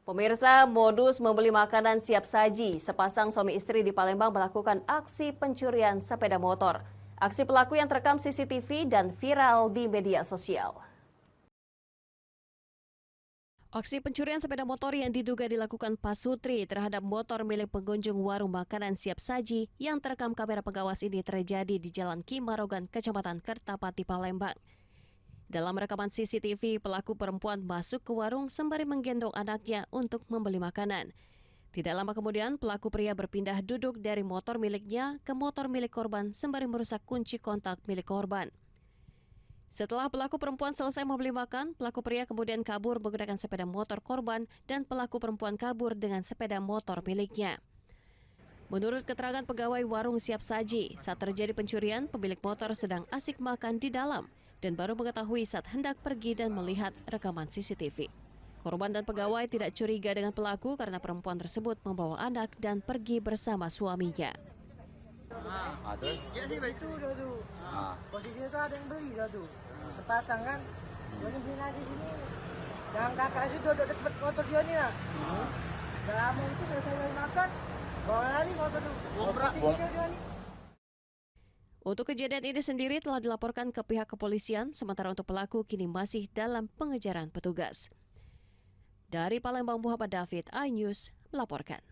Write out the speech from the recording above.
Pemirsa, modus membeli makanan siap saji. Sepasang suami istri di Palembang melakukan aksi pencurian sepeda motor. Aksi pelaku yang terekam CCTV dan viral di media sosial. Aksi pencurian sepeda motor yang diduga dilakukan Pasutri terhadap motor milik pengunjung warung makanan siap saji yang terekam kamera pengawas ini terjadi di Jalan Kimarogan, Kecamatan Kertapati, Palembang. Dalam rekaman CCTV, pelaku perempuan masuk ke warung sembari menggendong anaknya untuk membeli makanan. Tidak lama kemudian, pelaku pria berpindah duduk dari motor miliknya ke motor milik korban sembari merusak kunci kontak milik korban. Setelah pelaku perempuan selesai membeli makan, pelaku pria kemudian kabur menggunakan sepeda motor korban dan pelaku perempuan kabur dengan sepeda motor miliknya. Menurut keterangan pegawai warung siap saji, saat terjadi pencurian, pemilik motor sedang asik makan di dalam dan baru mengetahui saat hendak pergi dan melihat rekaman CCTV. Korban dan pegawai tidak curiga dengan pelaku karena perempuan tersebut membawa anak dan pergi bersama suaminya. Terus? Ya sih itu udah tuh. Posisinya tuh ada yang beli dah tuh. Sepasang kan. Dia nih beli nasi sini. Dan kakak itu udah deket motor dia nih lah. Udah lama itu selesai dari makan. Bawa lari motor tuh. Posisinya dia nih. Untuk kejadian ini sendiri telah dilaporkan ke pihak kepolisian, sementara untuk pelaku kini masih dalam pengejaran petugas. Dari Palembang, Muhammad David, iNews melaporkan.